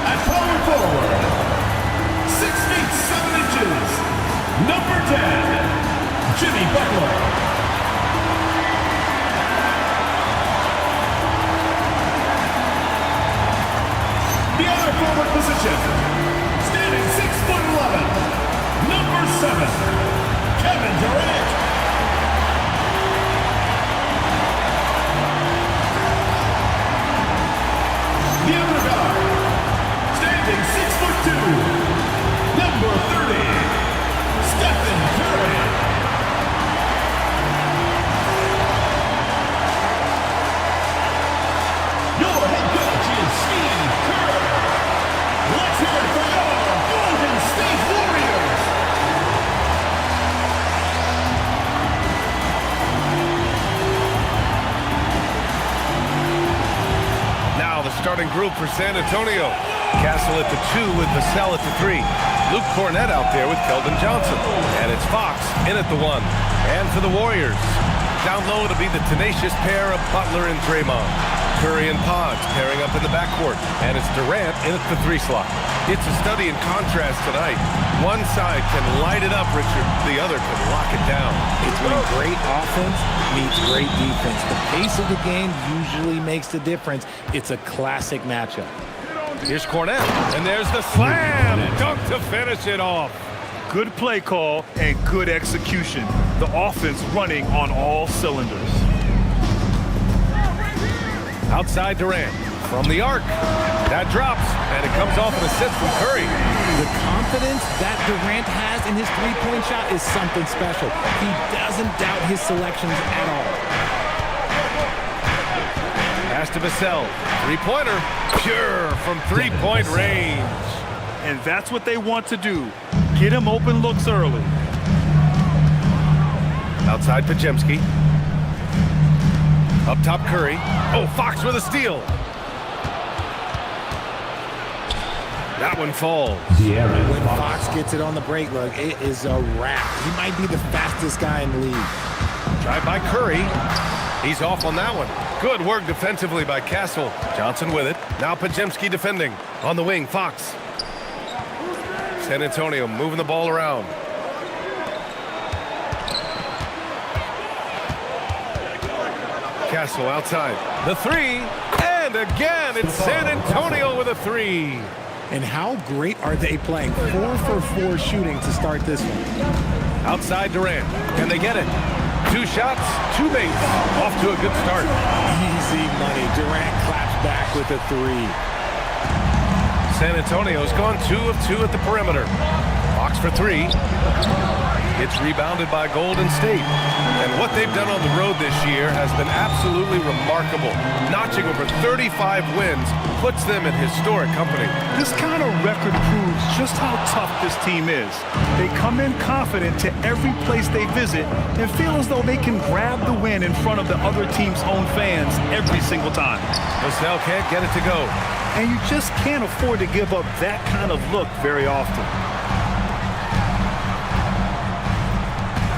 At power forward, 6 feet 7 inches, number 10, Jimmy Butler. The other forward position, standing 6'11", number 7, Kevin Durant. The other guard, standing 6'2", number 30, Stephen Curry. Your head coach is Steve Kerr. Let's hear it for your Golden State Warriors. Now the starting group for San Antonio. Castle at the 2 with Vassell at the 3. Luke Cornett out there with Keldon Johnson. And it's Fox in at the 1. And for the Warriors, down low to be the tenacious pair of Butler and Draymond. Curry and Pods pairing up in the backcourt. And it's Durant in at the 3 slot. It's a study in contrast tonight. One side can light it up, Richard. The other can lock it down. It's when great offense meets great defense. The pace of the game usually makes the difference. It's a classic matchup. Here's Cornett, and there's the slam dunk to finish it off. Good play call and good execution. The offense running on all cylinders. Outside Durant, from the arc. That drops, and it comes off an assist from Curry. The confidence that Durant has in his three-point shot is something special. He doesn't doubt his selections at all. Pass to Vassell. Three-pointer. Pure from three-point range. And that's what they want to do. Get him open looks early. Outside Pajemski. Up top Curry. Oh, Fox with a steal. That one falls. When Fox gets it on the break, look, it is a wrap. He might be the fastest guy in the league. Drive by Curry. He's off on that one. Good work defensively by Castle. Johnson with it. Now Pajemski defending. On the wing, Fox. San Antonio moving the ball around. Castle outside. The 3. And again, it's San Antonio with a 3. And how great are they playing? 4 for 4 shooting to start this one. Outside Durant. Can they get it? 2 shots, 2 makes. Off to a good start. Easy money. Durant claps back with a 3. San Antonio's gone 2 of 2 at the perimeter. Fox for 3. It's rebounded by Golden State. And what they've done on the road this year has been absolutely remarkable. Notching over 35 wins puts them in historic company. This kind of record proves just how tough this team is. They come in confident to every place they visit and feel as though they can grab the win in front of the other team's own fans every single time. Vassell can't get it to go. And you just can't afford to give up that kind of look very often.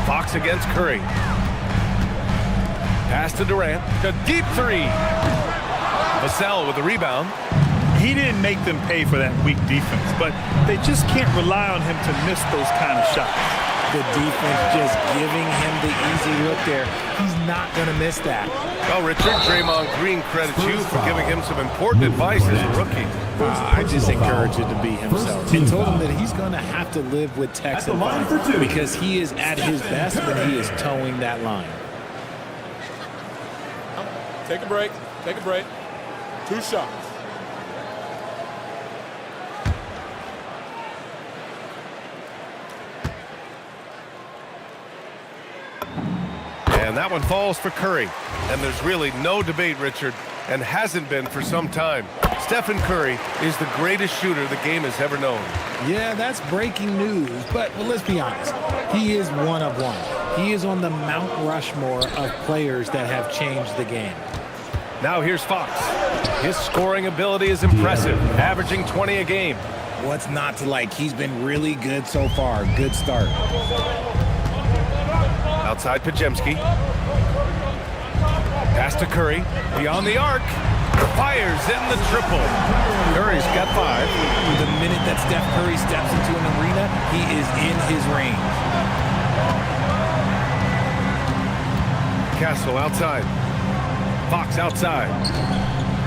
Fox against Curry. Pass to Durant. A deep 3. Vassell with the rebound. He didn't make them pay for that weak defense, but they just can't rely on him to miss those kind of shots. The defense just giving him the easy look there. He's not going to miss that. Well, Richard, Draymond Green credits you for giving him some important advice as a rookie. I just encourage him to be himself. And told him that he's going to have to live with Tex advice because he is at his best when he is towing that line. Take a break. Take a break. 2 shots. And that one falls for Curry. And there's really no debate, Richard, and hasn't been for some time. Stephen Curry is the greatest shooter the game has ever known. Yeah, that's breaking news, but well, let's be honest. He is one of one. He is on the Mount Rushmore of players that have changed the game. Now here's Fox. His scoring ability is impressive, averaging 20 a game. What's not to like? He's been really good so far. Good start. Outside Pajemski. Pass to Curry. Beyond the arc. Fires in the triple. Curry's got 5. The minute that Steph Curry steps into an arena, he is in his range. Castle outside. Fox outside.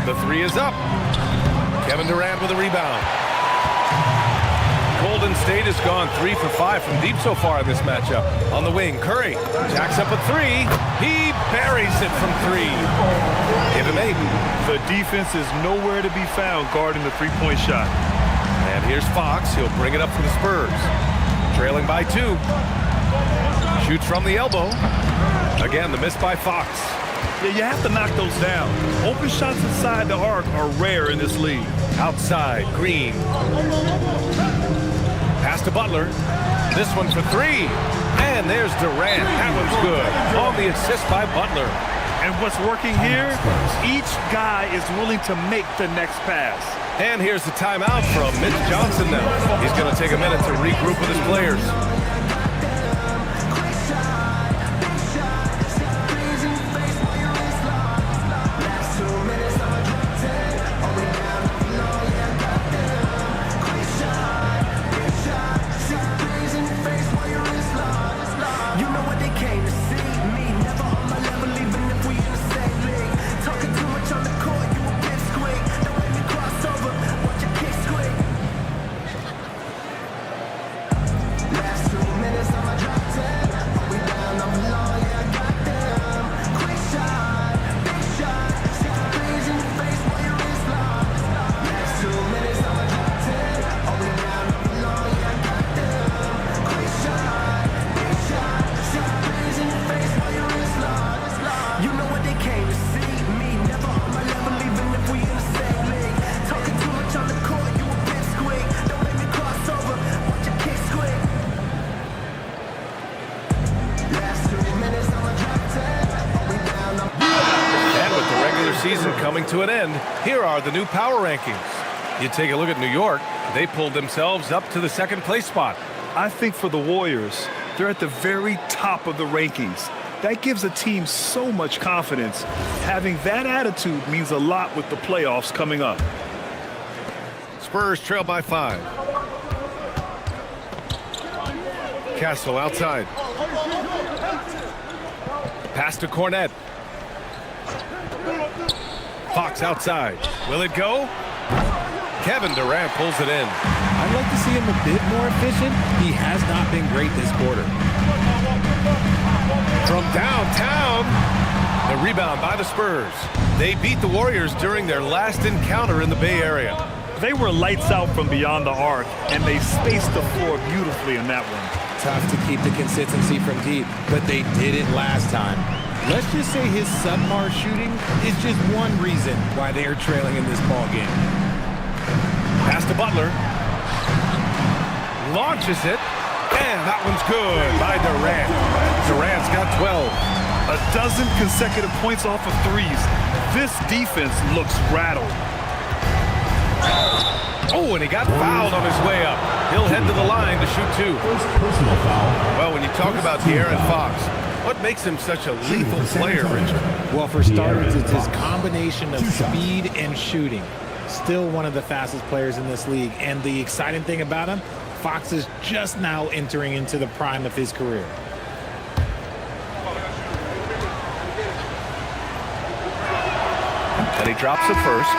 The 3 is up. Kevin Durant with a rebound. Golden State has gone 3 for 5 from deep so far in this matchup. On the wing, Curry jacks up a 3. He buries it from 3. Give him 8. The defense is nowhere to be found guarding the three-point shot. And here's Fox. He'll bring it up for the Spurs. Trailing by 2. Shoots from the elbow. Again, the miss by Fox. Yeah, you have to knock those down. Open shots inside the arc are rare in this league. Outside, Green. Pass to Butler. This one for 3. And there's Durant. That one's good. On the assist by Butler. And what's working here, each guy is willing to make the next pass. And here's the timeout from Mitch Johnson now. He's going to take a minute to regroup with his players. Season coming to an end, here are the new power rankings. You take a look at New York, they pulled themselves up to the 2nd place spot. I think for the Warriors, they're at the very top of the rankings. That gives a team so much confidence. Having that attitude means a lot with the playoffs coming up. Spurs trail by 5. Castle outside. Pass to Cornette. Fox outside. Will it go? Kevin Durant pulls it in. I'd like to see him a bit more efficient. He has not been great this quarter. From downtown, the rebound by the Spurs. They beat the Warriors during their last encounter in the Bay Area. They were lights out from beyond the arc, and they spaced the floor beautifully in that one. Tough to keep the consistency from deep, but they did it last time. Let's just say his subpar shooting is just one reason why they are trailing in this ball game. Pass to Butler. Launches it. And that one's good by Durant. Durant's got 12. A dozen consecutive points off of threes. This defense looks rattled. Oh, and he got fouled on his way up. He'll head to the line to shoot 2. Personal foul. Well, when you talk about De'Aaron Fox, what makes him such a lethal player, Richard? Well, for starters, it's his combination of speed and shooting. Still one of the fastest players in this league. And the exciting thing about him, Fox is just now entering into the prime of his career. And he drops it first.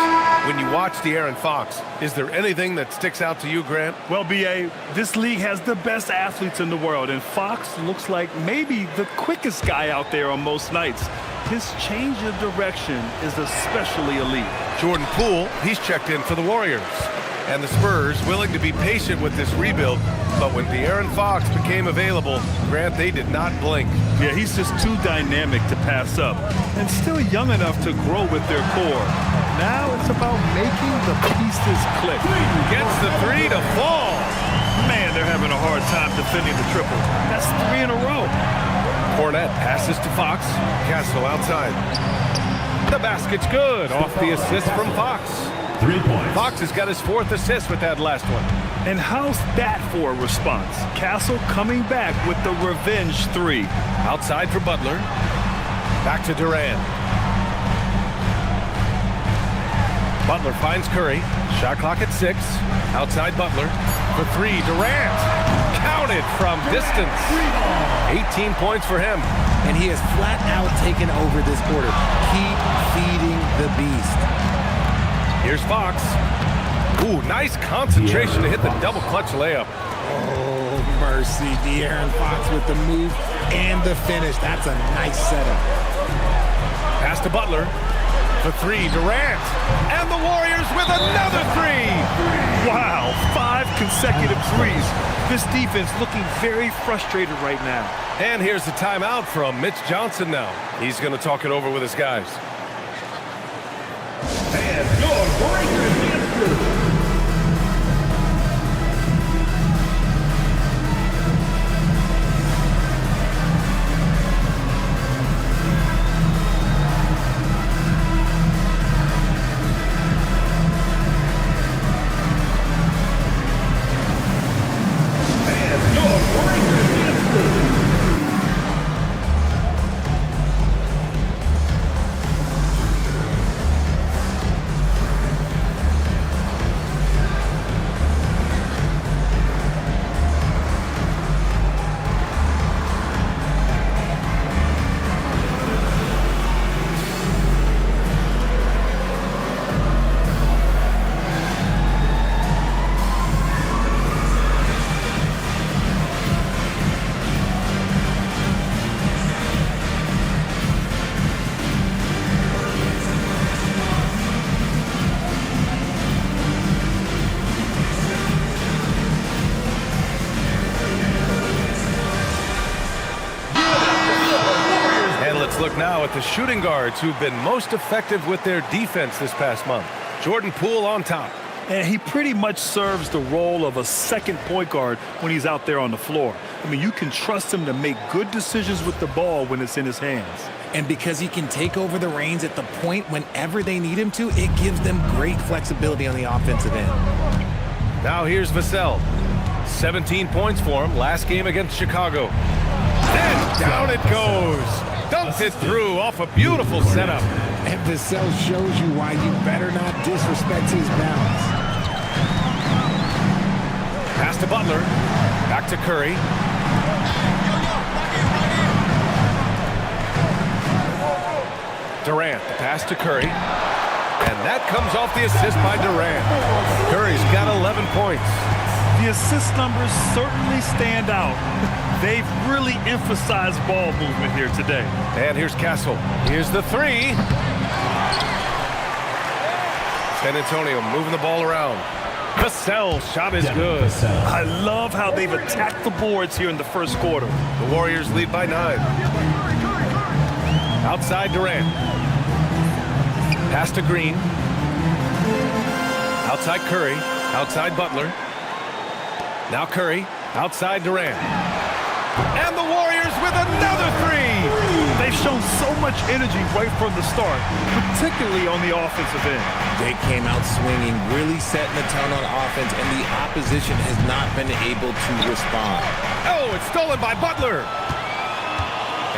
When you watch De'Aaron Fox, is there anything that sticks out to you, Grant? Well, B.A., this league has the best athletes in the world, and Fox looks like maybe the quickest guy out there on most nights. His change of direction is especially elite. Jordan Poole, he's checked in for the Warriors. And the Spurs willing to be patient with this rebuild, but when De'Aaron Fox became available, Grant, they did not blink. Yeah, he's just too dynamic to pass up, and still young enough to grow with their core. Now it's about making the pieces click. Gets the 3 to fall. Man, they're having a hard time defending the triple. That's 3 in a row. Cornette passes to Fox. Castle outside. The basket's good off the assist from Fox. 3 points. Fox has got his 4th assist with that last one. And how's that for a response? Castle coming back with the revenge three. Outside for Butler. Back to Durant. Butler finds Curry. Shot clock at 6. Outside Butler. For 3, Durant. Counted from distance. 18 points for him. And he has flat out taken over this quarter. Keep feeding the beast. Here's Fox. Ooh, nice concentration to hit the double clutch layup. Oh, mercy. De'Aaron Fox with the move and the finish. That's a nice setup. Pass to Butler. For 3, Durant. And the Warriors with another 3. Wow, 5 consecutive threes. This defense looking very frustrated right now. And here's the timeout from Mitch Johnson now. He's going to talk it over with his guys. And your Warriors answer. Look now at the shooting guards who've been most effective with their defense this past month. Jordan Poole on top. And he pretty much serves the role of a second point guard when he's out there on the floor. I mean, you can trust him to make good decisions with the ball when it's in his hands. And because he can take over the reins at the point whenever they need him to, it gives them great flexibility on the offensive end. Now here's Vassell. 17 points for him last game against Chicago. And down it goes. Dunked it through off a beautiful setup. And Vassell shows you why you better not disrespect his balance. Pass to Butler. Back to Curry. Durant, the pass to Curry. And that comes off the assist by Durant. Curry's got 11 points. The assist numbers certainly stand out. They've really emphasized ball movement here today. And here's Castle. Here's the 3. San Antonio moving the ball around. Vassell's shot is good. I love how they've attacked the boards here in the first quarter. The Warriors lead by 9. Outside Durant. Pass to Green. Outside Curry. Outside Butler. Now Curry. Outside Durant. And the Warriors with another 3. They've shown so much energy right from the start, particularly on the offensive end. They came out swinging, really setting the tone on offense, and the opposition has not been able to respond. Oh, it's stolen by Butler.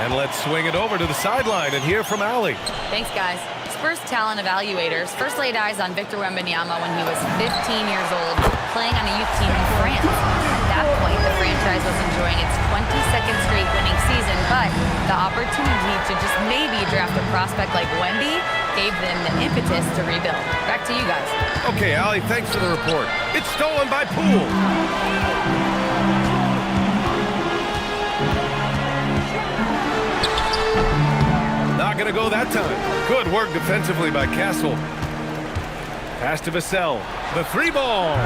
And let's swing it over to the sideline and hear from Allie. Thanks, guys. Spurs talent evaluators first laid eyes on Victor Wembanyama when he was 15 years old, playing on a youth team in France. At that point, the franchise was enjoying its 22nd straight winning season, but the opportunity to just maybe draft a prospect like Wemby gave them the impetus to rebuild. Back to you guys. Okay, Allie, thanks for the report. It's stolen by Poole. Not going to go that time. Good work defensively by Castle. Pass to Vassell. The 3 ball.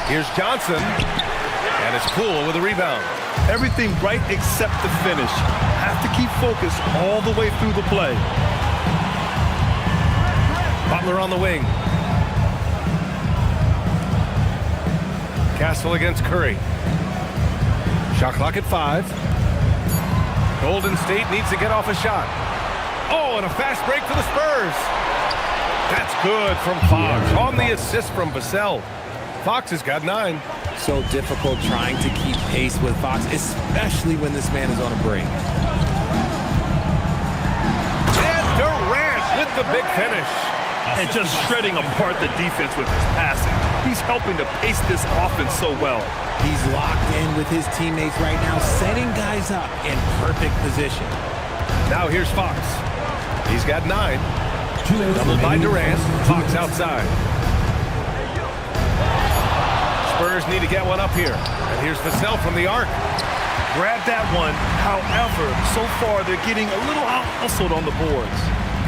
Here's Johnson. And it's Poole with a rebound. Everything right except the finish. Have to keep focused all the way through the play. Butler on the wing. Castle against Curry. Shot clock at 5. Golden State needs to get off a shot. Oh, and a fast break for the Spurs. That's good from Fox on the assist from Vassell. Fox has got 9. So difficult trying to keep pace with Fox, especially when this man is on a break. And Durant with the big finish. And just shredding apart the defense with his passing. He's helping to pace this offense so well. He's locked in with his teammates right now, setting guys up in perfect position. Now here's Fox. He's got 9. Doubled by Durant. Fox outside. Spurs need to get one up here. And here's Vassell from the arc. Grab that one. However, so far they're getting a little out-hustled on the boards.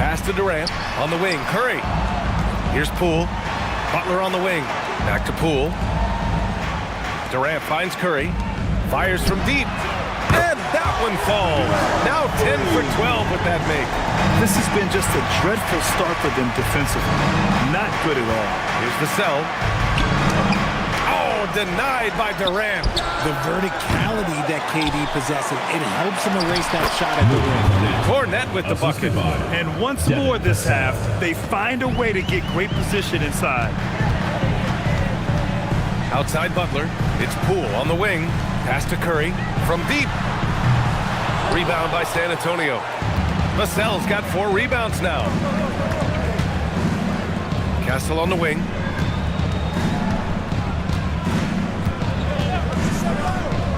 Pass to Durant on the wing. Curry. Here's Poole. Butler on the wing. Back to Poole. Durant finds Curry. Fires from deep. And that one falls. Now 10 for 12 with that make. This has been just a dreadful start for them defensively. Not good at all. Here's Vassell. Oh, denied by Durant. The verticality that KD possesses, it helps him erase that shot at the rim. Cornette with the bucket. And once more this half, they find a way to get great position inside. Outside Butler. It's Poole on the wing. Pass to Curry from deep. Rebound by San Antonio. Vassell's got 4 rebounds now. Castle on the wing.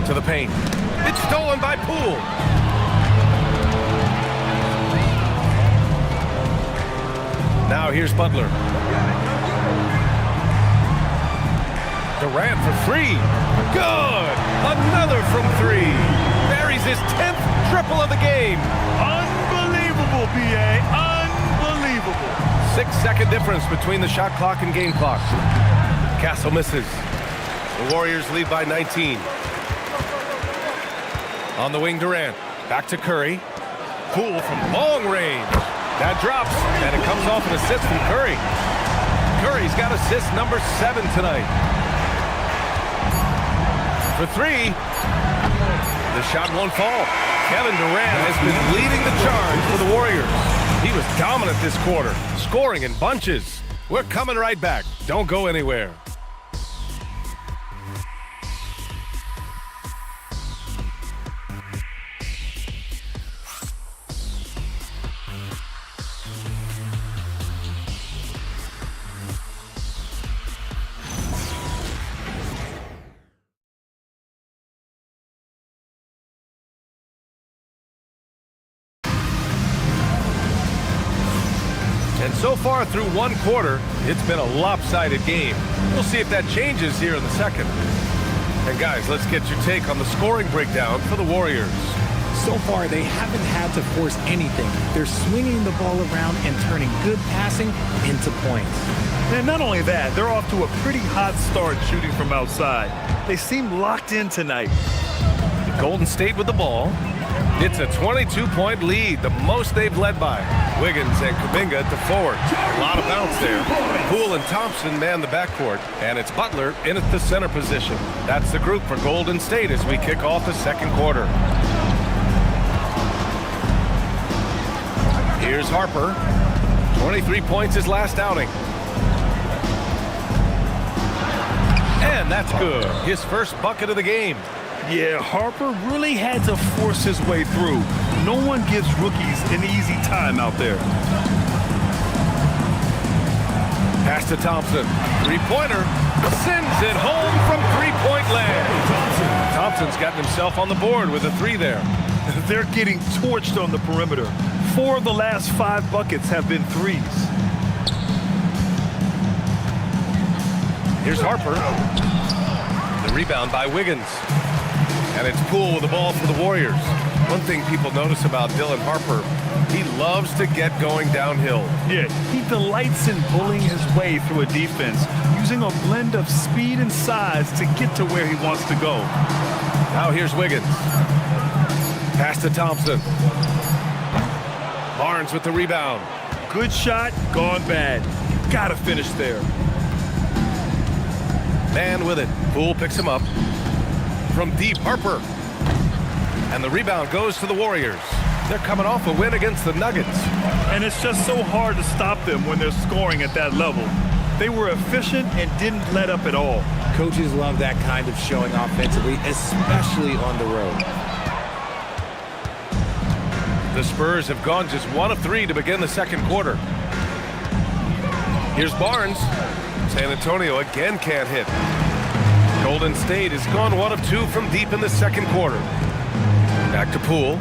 To the paint. It's stolen by Poole. Now here's Butler. Durant for 3. Good. Another from 3. Buries his 10th triple of the game. Unbelievable, B.A. Unbelievable. 6-second difference between the shot clock and game clock. Castle misses. The Warriors lead by 19. On the wing, Durant. Back to Curry. Poole from long range. That drops, and it comes off an assist from Curry. Curry's got assist number 7 tonight. For 3. The shot won't fall. Kevin Durant has been leading the charge for the Warriors. He was dominant this quarter, scoring in bunches. We're coming right back. Don't go anywhere. And so far through one quarter, it's been a lopsided game. We'll see if that changes here in the second. And guys, let's get your take on the scoring breakdown for the Warriors. So far, they haven't had to force anything. They're swinging the ball around and turning good passing into points. And not only that, they're off to a pretty hot start shooting from outside. They seem locked in tonight. Golden State with the ball. It's a 22-point lead, the most they've led by. Wiggins and Kuminga at the forward. A lot of bounce there. Poole and Thompson man the backcourt, and it's Butler in at the center position. That's the group for Golden State as we kick off the second quarter. Here's Harper. 23 points his last outing. And that's good. His first bucket of the game. Yeah, Harper really had to force his way through. No one gives rookies an easy time out there. Pass to Thompson. Three-pointer. Sends it home from three-point land. Thompson's gotten himself on the board with a 3 there. They're getting torched on the perimeter. 4 of the last 5 buckets have been threes. Here's Harper. The rebound by Wiggins. And it's Poole with the ball for the Warriors. One thing people notice about Dylan Harper, he loves to get going downhill. Yeah, he delights in bullying his way through a defense, using a blend of speed and size to get to where he wants to go. Now here's Wiggins. Pass to Thompson. Barnes with the rebound. Good shot, gone bad. Gotta finish there. Man with it. Poole picks him up. From deep, Harper. And the rebound goes to the Warriors. They're coming off a win against the Nuggets. And it's just so hard to stop them when they're scoring at that level. They were efficient and didn't let up at all. Coaches love that kind of showing offensively, especially on the road. The Spurs have gone just 1 of 3 to begin the second quarter. Here's Barnes. San Antonio again can't hit. Golden State has gone 1 of 2 from deep in the second quarter. Back to Poole.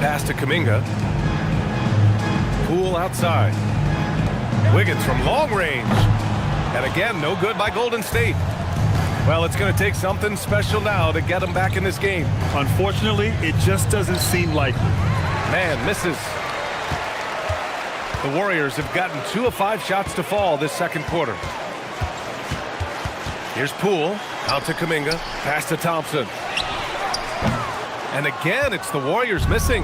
Pass to Kuminga. Poole outside. Wiggins from long range. And again, no good by Golden State. Well, it's going to take something special now to get them back in this game. Unfortunately, it just doesn't seem likely. Man misses. The Warriors have gotten 2 of 5 shots to fall this second quarter. Here's Poole. Out to Kuminga. Pass to Thompson. And again, it's the Warriors missing.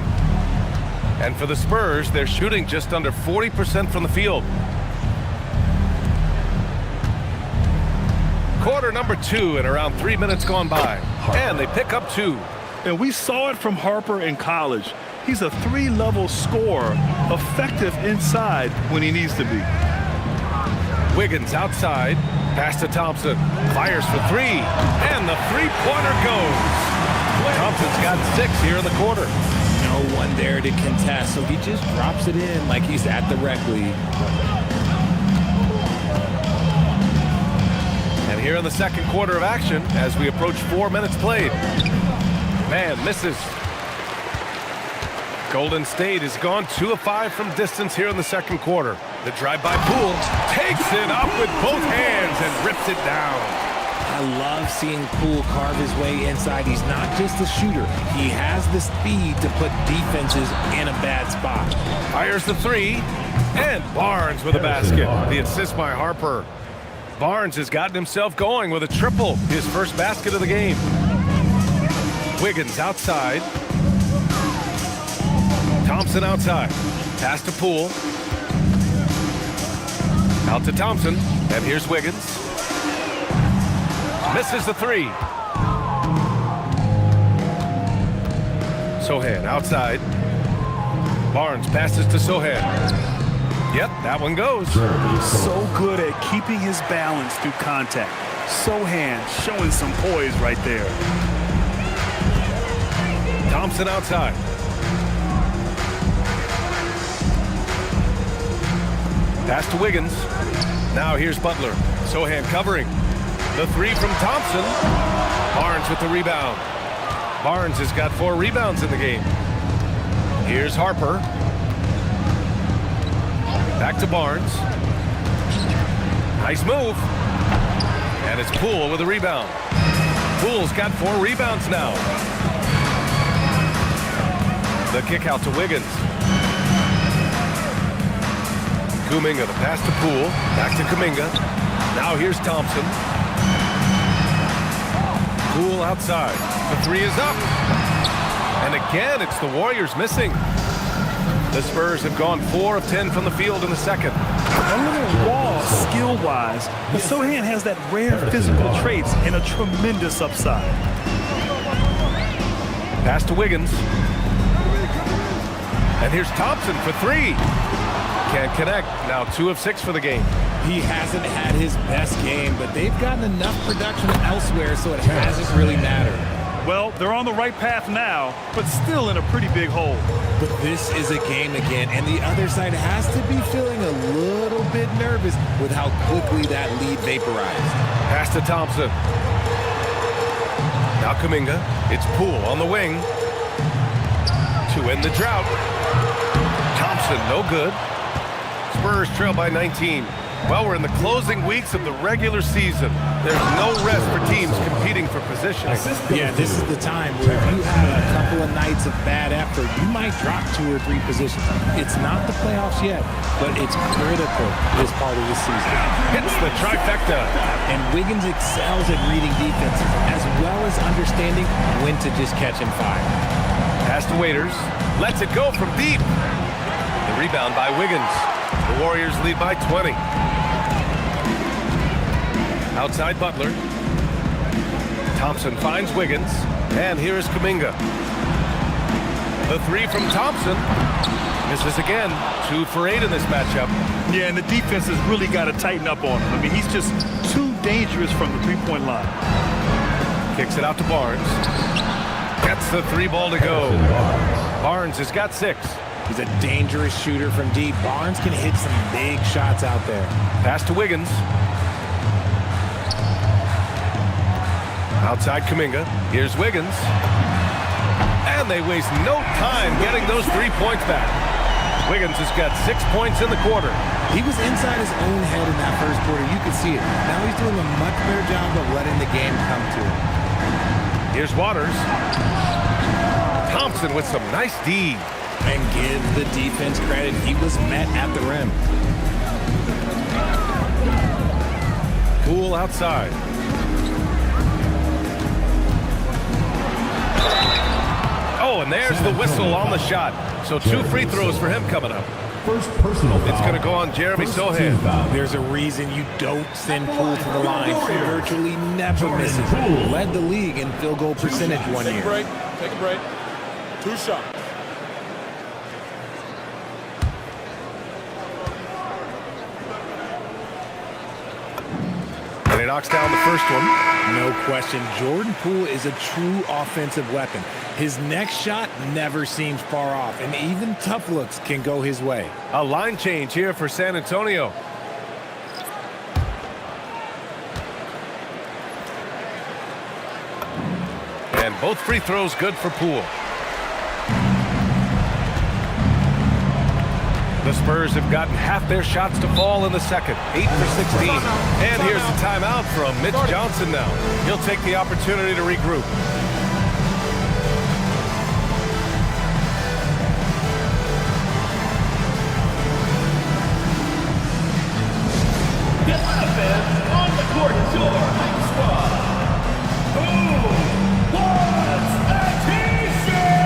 And for the Spurs, they're shooting just under 40% from the field. Quarter number 2 and around 3 minutes gone by. And they pick up 2. And we saw it from Harper in college. He's a 3-level scorer, effective inside when he needs to be. Wiggins outside. Pass to Thompson. Fires for 3. And the three-pointer goes. Thompson's got 6 here in the quarter. No one there to contest, so he just drops it in like he's at the rec league. And here in the second quarter of action, as we approach 4 minutes played. Man misses. Golden State has gone 2 of 5 from distance here in the second quarter. The drive by Poole takes it up with both hands and rips it down. I love seeing Poole carve his way inside. He's not just a shooter. He has the speed to put defenses in a bad spot. Fires the 3. And Barnes with a basket. The assist by Harper. Barnes has gotten himself going with a triple. His first basket of the game. Wiggins outside. Thompson outside. Pass to Poole. Out to Thompson. And here's Wiggins. Misses the 3. Sohan outside. Barnes passes to Sohan. Yep, that one goes. So good at keeping his balance through contact. Sohan showing some poise right there. Thompson outside. Pass to Wiggins. Now here's Butler. Sohan covering. The 3 from Thompson. Barnes with the rebound. Barnes has got 4 rebounds in the game. Here's Harper. Back to Barnes. Nice move. And it's Poole with a rebound. Poole's got 4 rebounds now. The kick out to Wiggins. Kuminga, the pass to Poole. Back to Kuminga. Now here's Thompson. Poole outside. The 3 is up. And again, it's the Warriors missing. The Spurs have gone 4 of 10 from the field in the second. A little raw skill-wise, but Sohan has that rare physical traits and a tremendous upside. Pass to Wiggins. And here's Thompson for 3. Can't connect. Now 2 of 6 for the game. He hasn't had his best game, but they've gotten enough production elsewhere, so it hasn't really mattered. Well, they're on the right path now, but still in a pretty big hole. But this is a game again, and the other side has to be feeling a little bit nervous with how quickly that lead vaporized. Pass to Thompson. Now Kuminga. It's Poole on the wing. To end the drought. Thompson, no good. Spurs trail by 19. Well, we're in the closing weeks of the regular season. There's no rest for teams competing for positioning. Yeah, this is the time where if you have a couple of nights of bad effort, you might drop 2 or 3 positions. It's not the playoffs yet, but it's critical this part of the season. Hits the trifecta. And Wiggins excels at reading defenses, as well as understanding when to just catch and fire. Pass to Waiters. Lets it go from deep. The rebound by Wiggins. The Warriors lead by 20. Outside Butler. Thompson finds Wiggins. And here is Kuminga. The 3 from Thompson. Misses again. 2 for 8 in this matchup. Yeah, and the defense has really got to tighten up on him. I mean, he's just too dangerous from the three-point line. Kicks it out to Barnes. Gets the 3 ball to go. Barnes has got 6. He's a dangerous shooter from deep. Barnes can hit some big shots out there. Pass to Wiggins. Outside Kuminga. Here's Wiggins. And they waste no time getting those 3 points back. Wiggins has got 6 points in the quarter. He was inside his own head in that first quarter. You could see it. Now he's doing a much better job of letting the game come to him. Here's Waters. Thompson with some nice D. And give the defense credit. He was met at the rim. Poole outside. Oh, and there's the whistle on the shot. So 2 free throws for him coming up. First personal foul. It's going to go on Jeremy Sohan. There's a reason you don't send Poole to the line. He virtually never misses. Led the league in field goal percentage one year. Take a break. 2 shots. And he knocks down the first one. No question, Jordan Poole is a true offensive weapon. His next shot never seems far off, and even tough looks can go his way. A line change here for San Antonio. And both free throws good for Poole. The Spurs have gotten half their shots to fall in the second, 8 for 16. And here's the timeout from Mitch Johnson now. He'll take the opportunity to regroup. The offense on the court your squad. Who wants a t-shirt?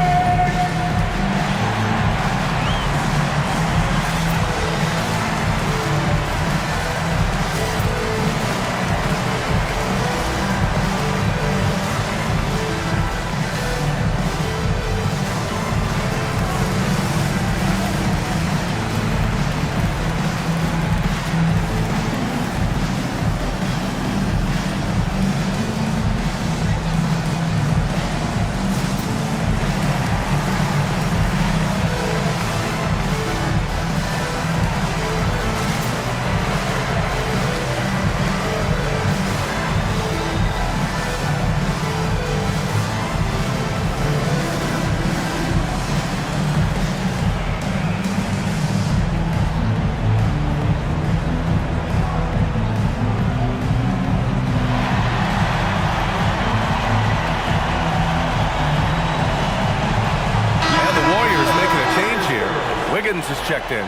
Wiggins is checked in.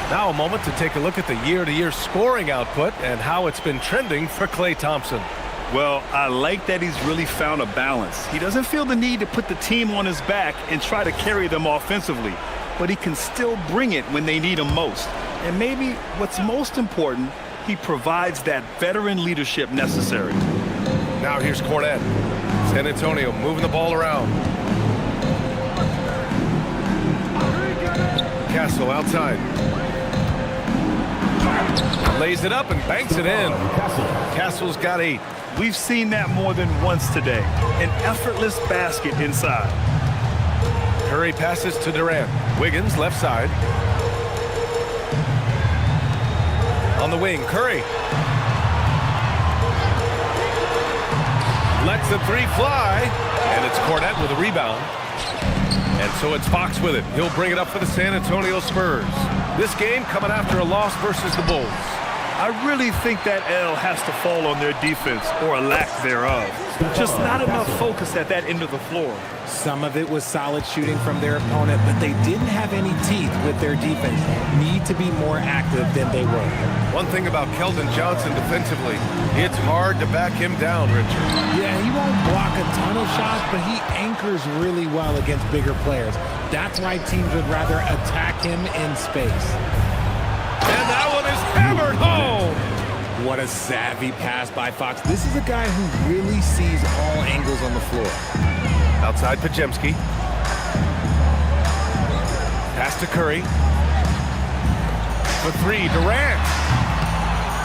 Now a moment to take a look at the year-to-year scoring output and how it's been trending for Klay Thompson. Well, I like that he's really found a balance. He doesn't feel the need to put the team on his back and try to carry them offensively, but he can still bring it when they need him most. And maybe what's most important, he provides that veteran leadership necessary. Now here's Cornette. San Antonio moving the ball around. Castle outside. Lays it up and banks it in. Castle's got 8. We've seen that more than once today. An effortless basket inside. Curry passes to Durant. Wiggins left side. On the wing, Curry. Lets the 3 fly. And it's Cornette with a rebound. And so it's Fox with it. He'll bring it up for the San Antonio Spurs. This game coming after a loss versus the Bulls. I really think that L has to fall on their defense, or a lack thereof. Just not enough focus at that end of the floor. Some of it was solid shooting from their opponent, but they didn't have any teeth with their defense. Need to be more active than they were. One thing about Keldon Johnson defensively, it's hard to back him down, Richard. Yeah, he won't block a ton of shots, but he anchors really well against bigger players. That's why teams would rather attack him in space. And that one is hammered home. What a savvy pass by Fox. This is a guy who really sees all angles on the floor. Outside Pajemski. Pass to Curry. For three, Durant.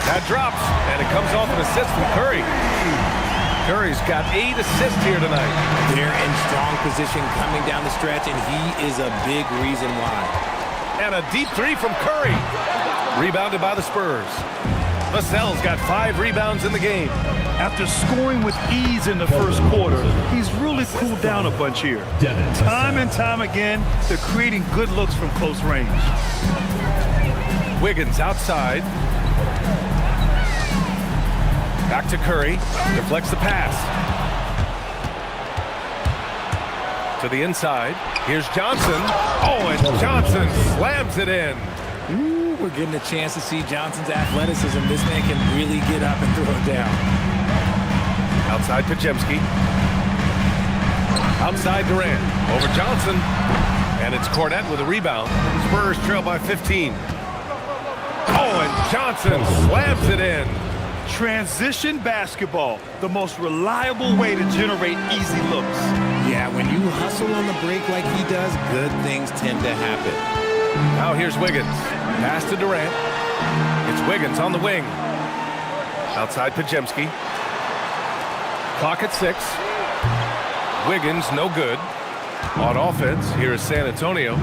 That drops, and it comes off an assist from Curry. Curry's got 8 assists here tonight. They're in strong position coming down the stretch, and he is a big reason why. And a deep three from Curry. Rebounded by the Spurs. Vassell's got 5 rebounds in the game. After scoring with ease in the first quarter, he's really cooled down a bunch here. Time and time again, they're creating good looks from close range. Wiggins outside. Back to Curry. Deflects the pass. To the inside. Here's Johnson. Oh, and Johnson slams it in. Ooh, we're getting a chance to see Johnson's athleticism. This man can really get up and throw it down. Outside Pajemski. Outside Durant. Over Johnson. And it's Cornette with a rebound. Spurs trail by 15. Oh, and Johnson slams it in. Transition basketball, the most reliable way to generate easy looks. Yeah, when you hustle on the break like he does, good things tend to happen. Now here's Wiggins. Pass to Durant. It's Wiggins on the wing. Outside Pajemski. Clock at 6. Wiggins no good. On offense, here is San Antonio.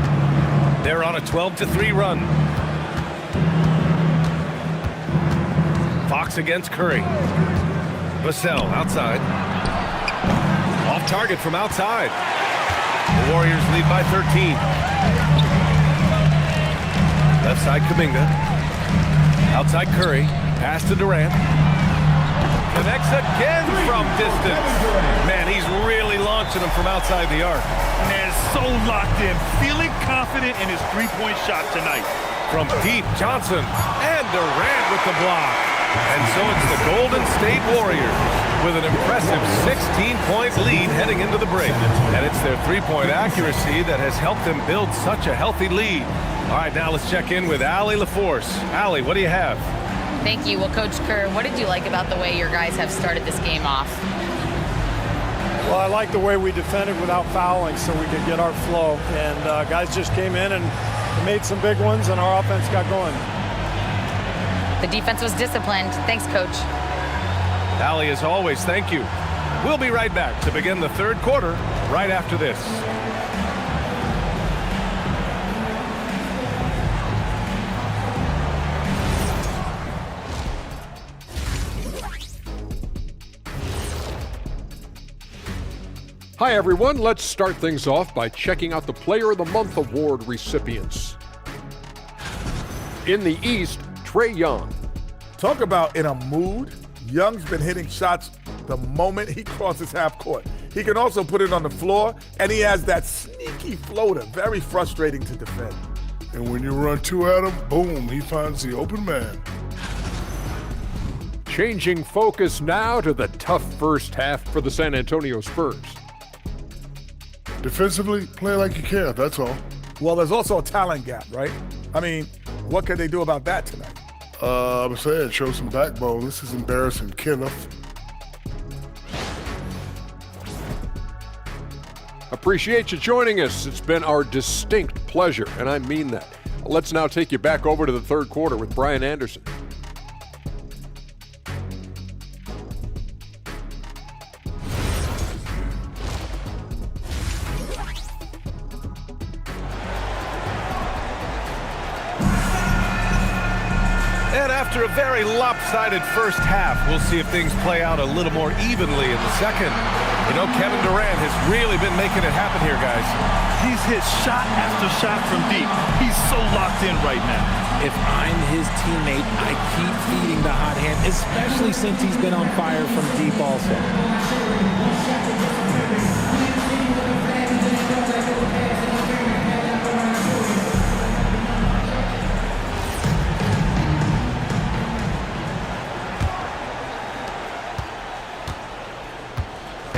They're on a 12-3 run. Fox against Curry. Vassell outside. Off target from outside. The Warriors lead by 13. Left side Kuminga. Outside Curry. Pass to Durant. Connects again from distance. Man, he's really launching them from outside the arc. Man, so locked in, feeling confident in his three-point shot tonight. From deep, Johnson and Durant with the block. And so it's the Golden State Warriors with an impressive 16-point lead heading into the break. And it's their three-point accuracy that has helped them build such a healthy lead. All right, now let's check in with Allie LaForce. Allie, what do you have? Thank you. Well, Coach Kerr, what did you like about the way your guys have started this game off? Well, I like the way we defended without fouling so we could get our flow. And guys just came in and made some big ones, and our offense got going. The defense was disciplined. Thanks, Coach. Allie, as always, thank you. We'll be right back to begin the third quarter right after this. Hi, everyone. Let's start things off by checking out the Player of the Month award recipients. In the East, Trae Young. Talk about in a mood. Young's been hitting shots the moment he crosses half court. He can also put it on the floor, and he has that sneaky floater. Very frustrating to defend. And when you run two at him, boom, he finds the open man. Changing focus now to the tough first half for the San Antonio Spurs. Defensively, play like you care, that's all. Well, there's also a talent gap, right? I mean, what can they do about that tonight? I'm saying, show some backbone. This is embarrassing, Kenneth. Appreciate you joining us. It's been our distinct pleasure, and I mean that. Let's now take you back over to the third quarter with Brian Anderson. And after a very lopsided first half, we'll see if things play out a little more evenly in the second. You know, Kevin Durant has really been making it happen here, guys. He's hit shot after shot from deep. He's so locked in right now. If I'm his teammate, I keep feeding the hot hand, especially since he's been on fire from deep also.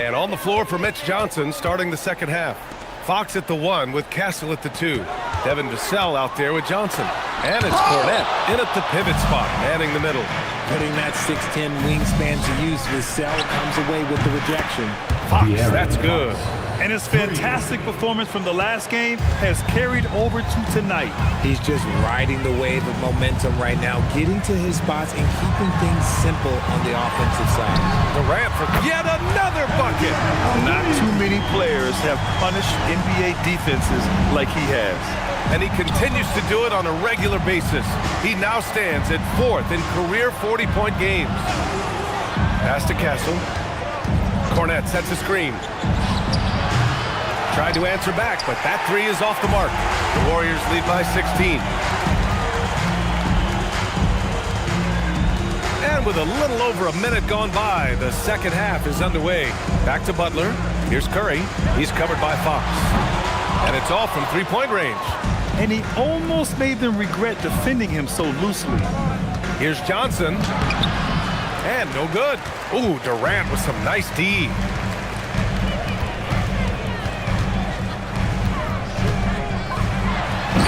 And on the floor for Mitch Johnson starting the second half. Fox at the 1 with Castle at the 2. Devin Vassell out there with Johnson. And it's Cornette in at the pivot spot, manning the middle. Putting that 6'10 wingspan to use, Vassell comes away with the rejection. Fox, that's good. And his fantastic performance from the last game has carried over to tonight. He's just riding the wave of momentum right now, getting to his spots and keeping things simple on the offensive side. Durant for yet another bucket. Not too many players have punished NBA defenses like he has. And he continues to do it on a regular basis. He now stands at 4th in career 40-point games. Pass to Castle. Cornette sets a screen. Tried to answer back, but that three is off the mark. The Warriors lead by 16. And with a little over a minute gone by, the second half is underway. Back to Butler. Here's Curry. He's covered by Fox. And it's all from three-point range. And he almost made them regret defending him so loosely. Here's Johnson. And no good. Ooh, Durant with some nice D.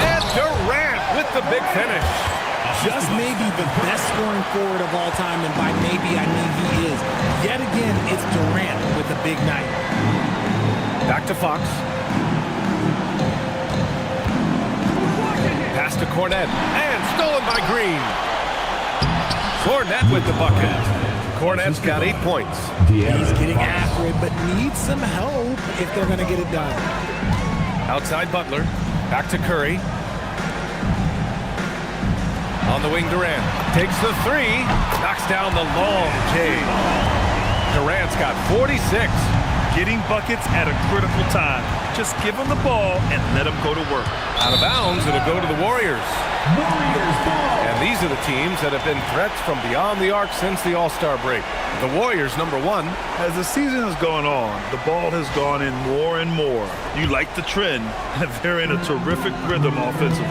And Durant with the big finish. Just maybe the best scoring forward of all time, and by maybe I mean he is. Yet again, it's Durant with a big night. Back to Fox. Pass to Cornette. And stolen by Green. Cornette with the bucket. Cornette's got 8 points. He's getting after it, but needs some help if they're going to get it done. Outside Butler. Back to Curry. On the wing, Durant takes the three, knocks down the long J. Durant's got 46. Getting buckets at a critical time. Just give him the ball and let him go to work. Out of bounds, it'll go to the Warriors. And these are the teams that have been threats from beyond the arc since the All-Star break. The Warriors, number 1. As the season has gone on, the ball has gone in more and more. You like the trend. They're in a terrific rhythm offensively.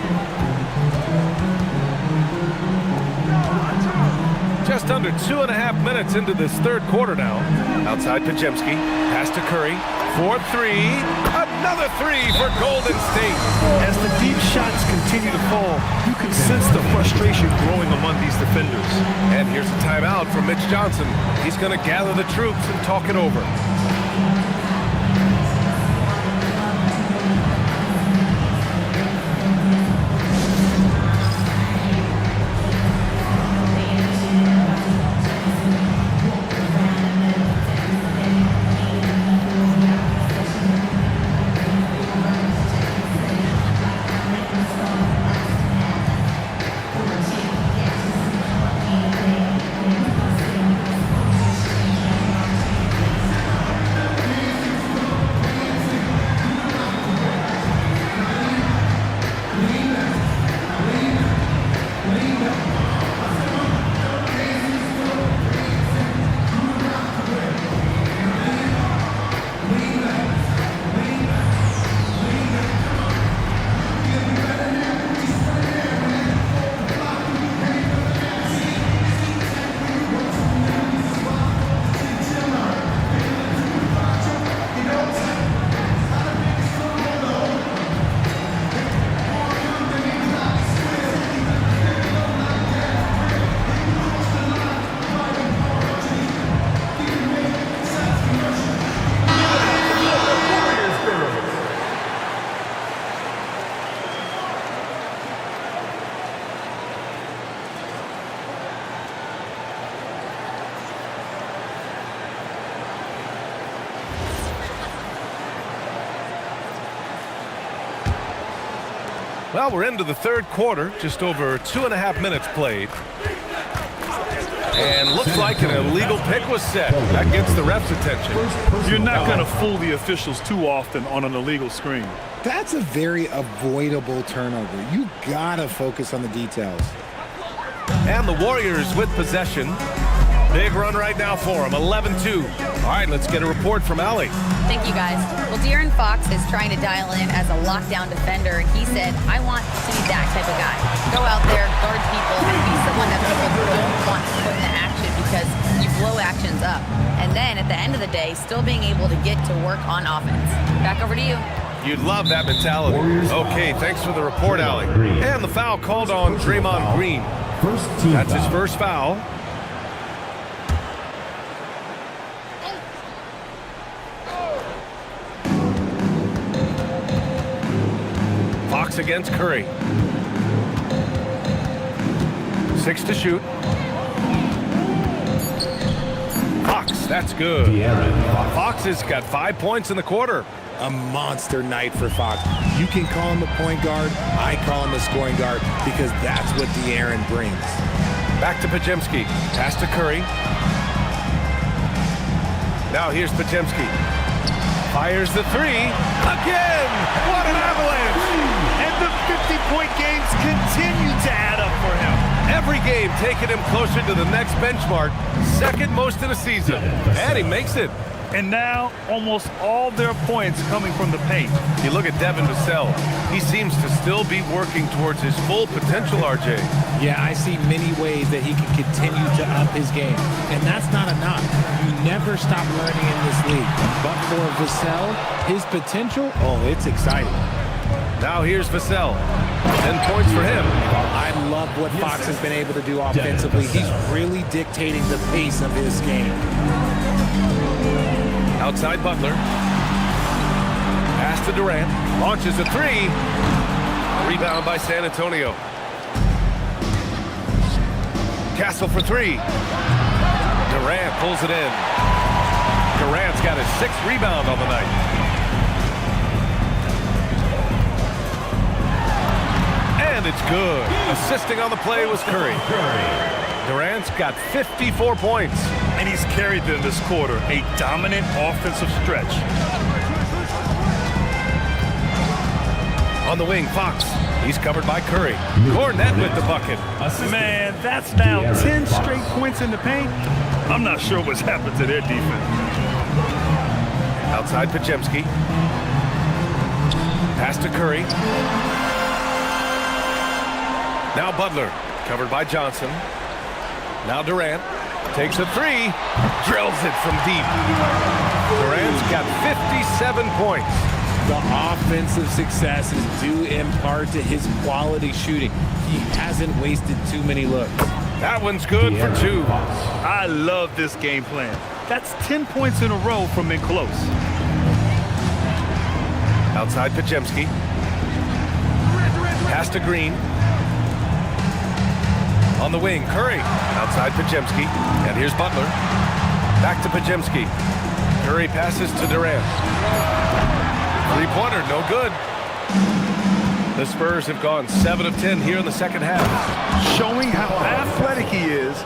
Just under 2.5 minutes into this third quarter now. Outside Pajemski. Pass to Curry. 4-3. Another three for Golden State. As the deep shots continue to fall, you can sense the frustration growing among these defenders. And here's a timeout from Mitch Johnson. He's going to gather the troops and talk it over. Well, we're into the third quarter, just over 2.5 minutes played. And looks like an illegal pick was set. That gets the ref's attention. You're not going to fool the officials too often on an illegal screen. That's a very avoidable turnover. You gotta focus on the details. And the Warriors with possession. Big run right now for them, 11-2. All right, let's get a report from Allie. Thank you, guys. Well, De'Aaron Fox is trying to dial in as a lockdown defender, and he said, I want to be that type of guy. Go out there, guard people, and be someone that people don't want to put into action because you blow actions up. And then at the end of the day, still being able to get to work on offense. Back over to you. You'd love that mentality. Okay, thanks for the report, Allie. And the foul called on Draymond Green. That's his first foul. Fox against Curry. 6 to shoot. Fox, that's good. Fox has got 5 points in the quarter. A monster night for Fox. You can call him a point guard. I call him a scoring guard because that's what De'Aaron brings. Back to Podziemski. Pass to Curry. Now here's Podziemski. Fires the three. Again! What an avalanche! And the 50-point games continue to add up for him. Every game taking him closer to the next benchmark. Second most in a season. And he makes it. And now, almost all their points coming from the paint. You look at Devin Vassell. He seems to still be working towards his full potential, RJ. Yeah, I see many ways that he can continue to up his game. And that's not enough. You never stop learning in this league. But for Vassell, his potential, it's exciting. Now here's Vassell. 10 points for him. I love what Fox has been able to do offensively. He's really dictating the pace of his game. Outside Butler. Pass to Durant. Launches a three. Rebound by San Antonio. Castle for three. Durant pulls it in. Durant's got his 6th rebound on the night. And it's good. Assisting on the play was Curry. Durant's got 54 points. And he's carried them this quarter. A dominant offensive stretch. On the wing, Fox. He's covered by Curry. Cornette with the bucket. Man, that's now 10 straight points in the paint. I'm not sure what's happened to their defense. Outside Podziemski. Pass to Curry. Now Butler. Covered by Johnson. Now Durant. Takes a three. Drills it from deep. Durant's got 57 points. The offensive success is due in part to his quality shooting. He hasn't wasted too many looks. That one's good for 2. I love this game plan. That's 10 points in a row from in close. Outside Podziemski. Pass to Green. On the wing, Curry. Outside Podziemski. And here's Butler. Back to Podziemski. Curry passes to Durant. Three-pointer, no good. The Spurs have gone 7 of 10 here in the second half. Showing how athletic he is.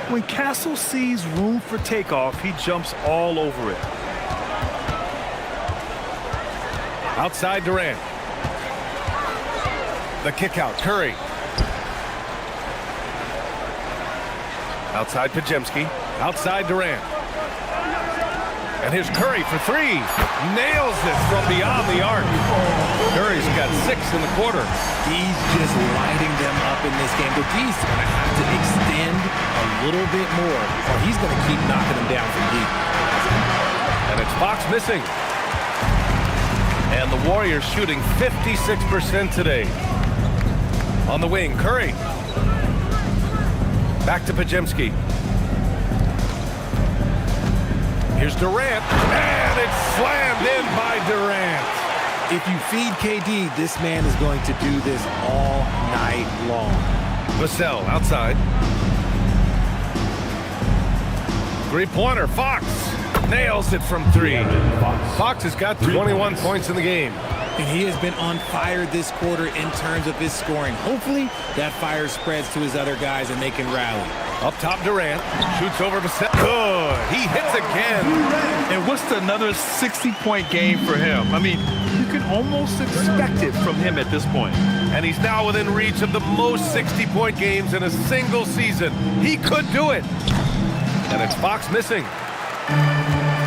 When Castle sees room for takeoff, he jumps all over it. Outside Durant. The kick out, Curry. Outside Podziemski. Outside Durant. And here's Curry for 3. Nails it from beyond the arc. Curry's got 6 in the quarter. He's just lighting them up in this game. But he's going to have to extend a little bit more, or he's going to keep knocking them down from deep. And it's Fox missing. And the Warriors shooting 56% today. On the wing, Curry. Back to Podziemski. Here's Durant, and it's slammed in by Durant. If you feed KD, this man is going to do this all night long. Vassell outside. Three-pointer, Fox nails it from 3. Fox has got 21 points in the game. And he has been on fire this quarter in terms of his scoring. Hopefully, that fire spreads to his other guys and they can rally. Up top, Durant shoots over Vassell. Good. He hits again. And what's another 60-point game for him? I mean, you can almost expect it from him at this point. And he's now within reach of the most 60-point games in a single season. He could do it. And it's Fox missing.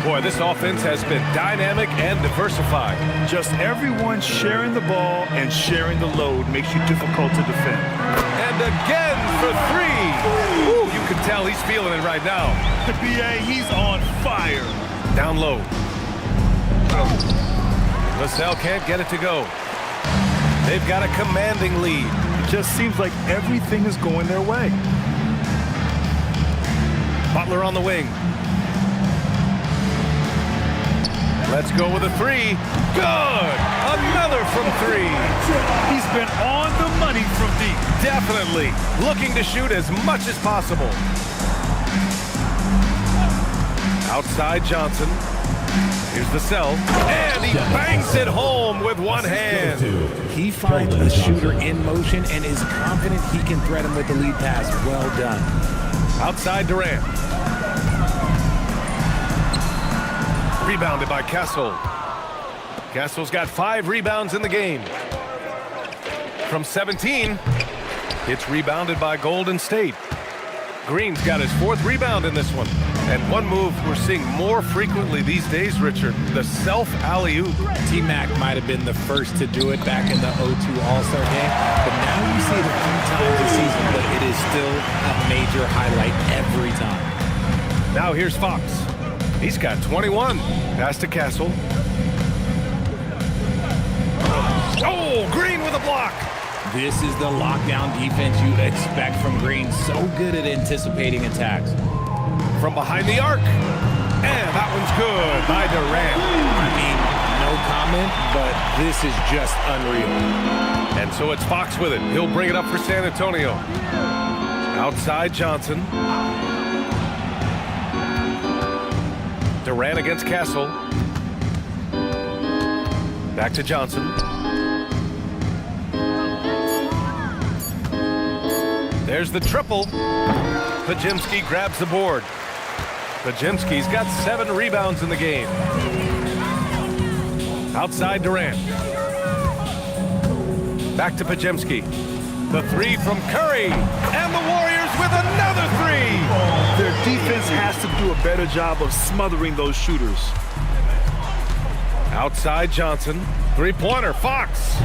Boy, this offense has been dynamic and diversified. Just everyone sharing the ball and sharing the load makes you difficult to defend. And again for 3. Ooh, you can tell he's feeling it right now. BA, he's on fire. Down low. Vassell can't get it to go. They've got a commanding lead. It just seems like everything is going their way. Butler on the wing. Let's go with a three. Good. Another from three. He's been on the money from deep. Definitely looking to shoot as much as possible. Outside Johnson. Here's the cell. And he bangs it home with one hand. He finds a shooter in motion and is confident he can thread him with the lead pass. Well done. Outside Durant. Rebounded by Castle. Castle's got 5 rebounds in the game. From 17, it's rebounded by Golden State. Green's got his 4th rebound in this one. And one move we're seeing more frequently these days, Richard, the self alley-oop. T-Mac might have been the first to do it back in the 02 All-Star game, but now you see it a few times this season, but it is still a major highlight every time. Now here's Fox. He's got 21. Pass to Castle. Oh, Green with a block. This is the lockdown defense you expect from Green. So good at anticipating attacks. From behind the arc. And that one's good by Durant. I mean, no comment, but this is just unreal. And so it's Fox with it. He'll bring it up for San Antonio. Outside Johnson. Durant against Castle. Back to Johnson. There's the triple. Pajimski grabs the board. Pajimski's got 7 rebounds in the game. Outside Durant. Back to Pajimski. The 3 from Curry. And the Warriors with another 3. Their defense has to do a better job of smothering those shooters. Outside Johnson. 3-pointer. Fox.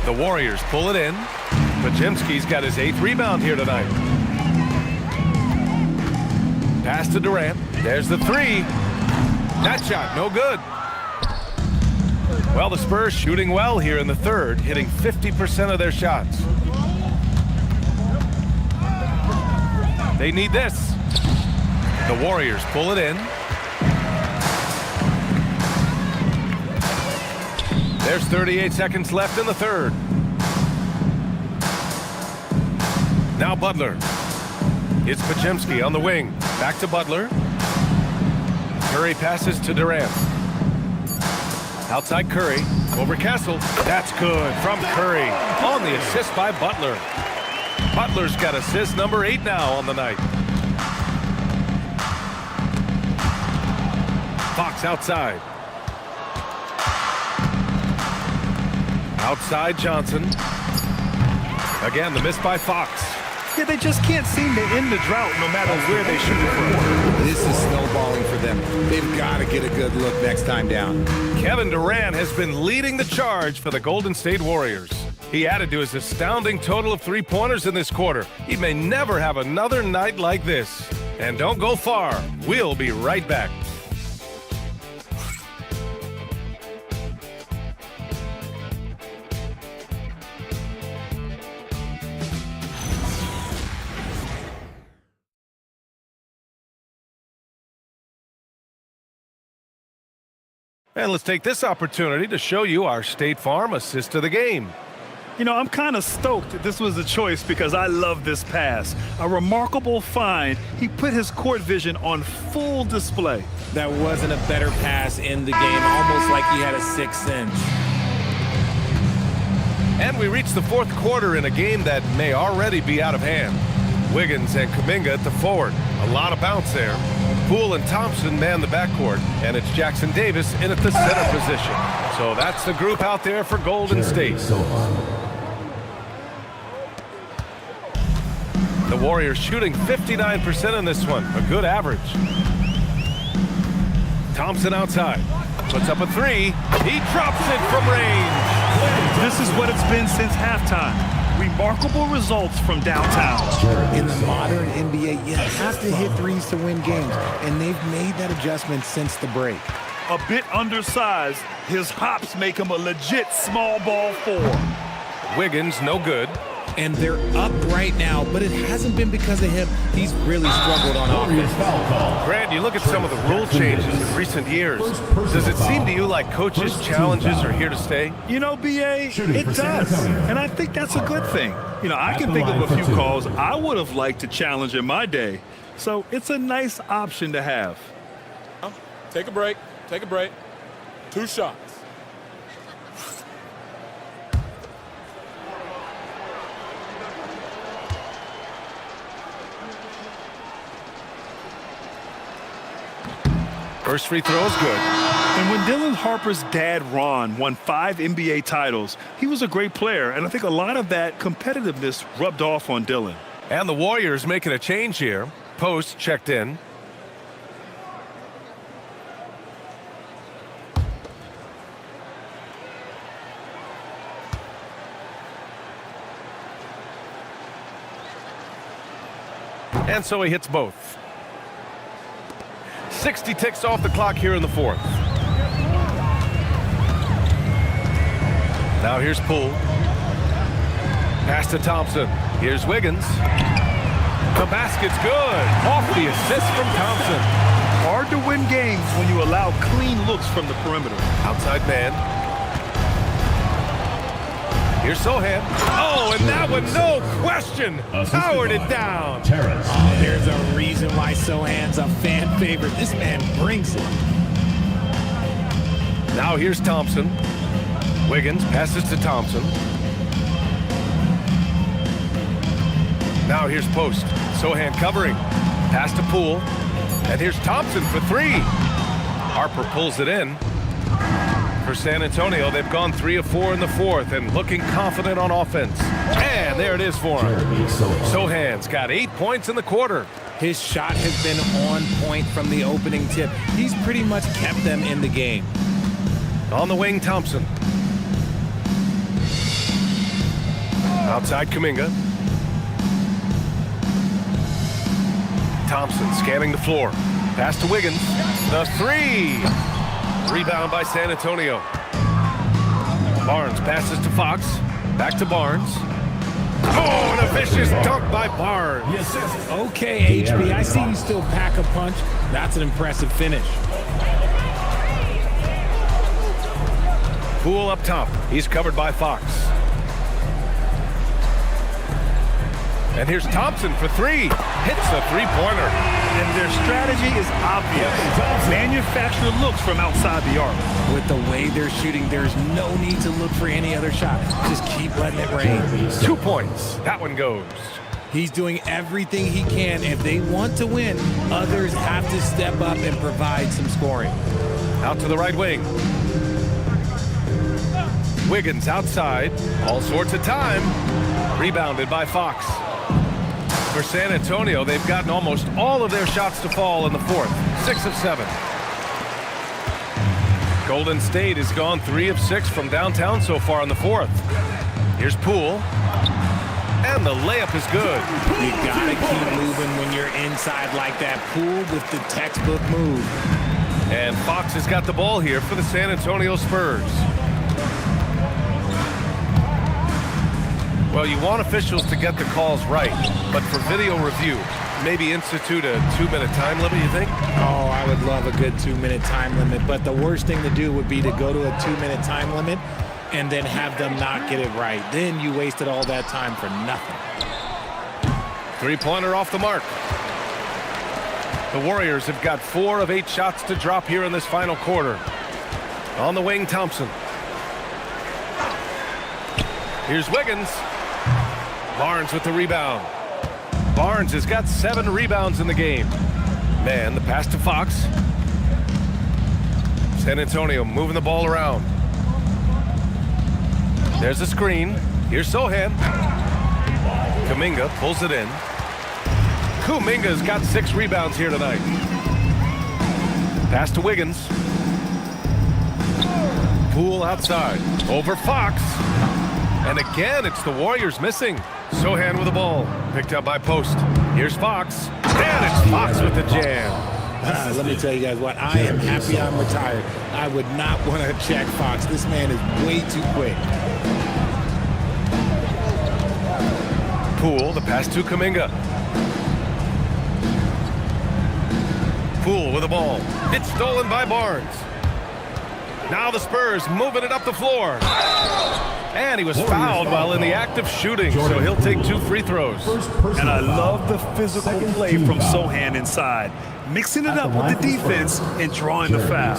The Warriors pull it in. Pajimski's got his 8th rebound here tonight. Pass to Durant. There's the 3. That shot, no good. Well, the Spurs shooting well here in the third, hitting 50% of their shots. They need this. The Warriors pull it in. There's 38 seconds left in the third. Now Butler. It's Pajimski on the wing. Back to Butler. Curry passes to Durant. Outside Curry. Over Castle. That's good from Curry. On the assist by Butler. Butler's got assist number 8 now on the night. Fox outside. Outside Johnson. Again, the miss by Fox. Yeah, they just can't seem to end the drought no matter where they shoot it from. This is snowballing for them. They've got to get a good look next time down. Kevin Durant has been leading the charge for the Golden State Warriors. He added to his astounding total of 3-pointers in this quarter. He may never have another night like this. And don't go far. We'll be right back. And let's take this opportunity to show you our State Farm assist of the game. You know, I'm kind of stoked that this was a choice because I love this pass. A remarkable find. He put his court vision on full display. That wasn't a better pass in the game, almost like he had a 6th sense. And we reach the fourth quarter in a game that may already be out of hand. Wiggins and Kuminga at the forward. A lot of bounce there. Poole and Thompson man the backcourt, and it's Jackson Davis in at the center position. So that's the group out there for Golden State. The Warriors shooting 59% in this one, a good average. Thompson outside, puts up a 3. He drops it from range. This is what it's been since halftime. Remarkable results from downtown. In the modern NBA, you have to hit threes to win games, and they've made that adjustment since the break. A bit undersized, his hops make him a legit small ball 4. Wiggins, no good. and they're up right now, but it hasn't been because of him. He's really struggled on offense. Grant, you look at some of the rule changes in recent years. Does it seem to you like coaches' challenges are here to stay? You know, BA, it does. And I think that's a good thing. You know, I can think of a few calls I would have liked to challenge in my day. So it's a nice option to have. Take a break. Take a break. 2 shots. First free throw is good. And when Dylan Harper's dad, Ron, won 5 NBA titles, he was a great player, and I think a lot of that competitiveness rubbed off on Dylan. And the Warriors making a change here. Post checked in. And so he hits both. 60 ticks off the clock here in the fourth. Now here's Poole. Pass to Thompson. Here's Wiggins. The basket's good. Off the assist from Thompson. Hard to win games when you allow clean looks from the perimeter. Outside man. Here's Sohan. Oh, and that one, no question, powered it down. Oh, there's a reason why Sohan's a fan favorite. This man brings it. Now here's Thompson. Wiggins passes to Thompson. Now here's Post. Sohan covering. Pass to Poole. And here's Thompson for 3. Harper pulls it in. For San Antonio, they've gone 3 of 4 in the fourth and looking confident on offense. And there it is for him. Sohan's got 8 points in the quarter. His shot has been on point from the opening tip. He's pretty much kept them in the game. On the wing, Thompson. Outside Kuminga. Thompson scanning the floor. Pass to Wiggins. The 3. Rebound by San Antonio. Barnes passes to Fox. Back to Barnes. Oh, and a vicious dunk by Barnes. Okay, HB, I see you still pack a punch. That's an impressive finish. Poole up top. He's covered by Fox. And here's Thompson for 3. Hits a 3-pointer. And their strategy is obvious. Manufacture looks from outside the arc. With the way they're shooting, there's no need to look for any other shot. Just keep letting it rain. 2 points. That one goes. He's doing everything he can. If they want to win, others have to step up and provide some scoring. Out to the right wing. Wiggins outside. All sorts of time. Rebounded by Fox. For San Antonio, they've gotten almost all of their shots to fall in the fourth. 6 of 7. Golden State has gone 3 of 6 from downtown so far in the fourth. Here's Poole. And the layup is good. You gotta keep moving when you're inside like that. Poole with the textbook move. And Fox has got the ball here for the San Antonio Spurs. Well, you want officials to get the calls right, but for video review, maybe institute a 2-minute time limit, you think? Oh, I would love a good 2-minute time limit, but the worst thing to do would be to go to a 2-minute time limit and then have them not get it right. Then you wasted all that time for nothing. 3-pointer off the mark. The Warriors have got 4 of 8 shots to drop here in this final quarter. On the wing, Thompson. Here's Wiggins. Barnes with the rebound. Barnes has got 7 rebounds in the game. Man, the pass to Fox. San Antonio moving the ball around. There's a screen. Here's Sohan. Kuminga pulls it in. Kuminga's got 6 rebounds here tonight. Pass to Wiggins. Poole outside. Over Fox. And again, it's the Warriors missing. Sohan with the ball. Picked up by Post. Here's Fox. And it's Fox with the jam. Let me tell you guys what, I am happy I'm retired. I would not want to check Fox. This man is way too quick. Poole, the pass to Kuminga. Poole with the ball. It's stolen by Barnes. Now the Spurs moving it up the floor. And he was fouled while in the act of shooting, so he'll take 2 free throws. And I love the physical play from Sohan inside, mixing it up with the defense and drawing the foul.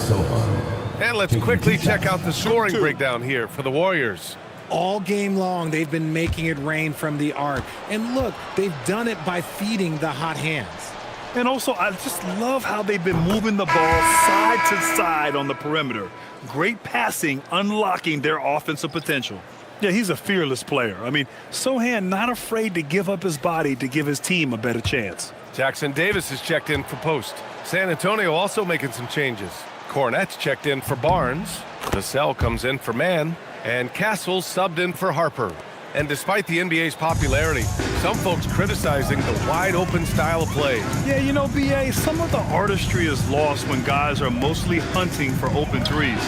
And let's quickly check out the scoring breakdown here for the Warriors. All game long, they've been making it rain from the arc. And look, they've done it by feeding the hot hands. And also, I just love how they've been moving the ball side to side on the perimeter. Great passing, unlocking their offensive potential. Yeah, he's a fearless player. I mean, Sohan not afraid to give up his body to give his team a better chance. Jackson Davis is checked in for post. San Antonio also making some changes. Cornette's checked in for Barnes. Vassell comes in for Mann. And Castle subbed in for Harper. And despite the NBA's popularity, some folks criticizing the wide-open style of play. Yeah, you know, B.A., some of the artistry is lost when guys are mostly hunting for open threes.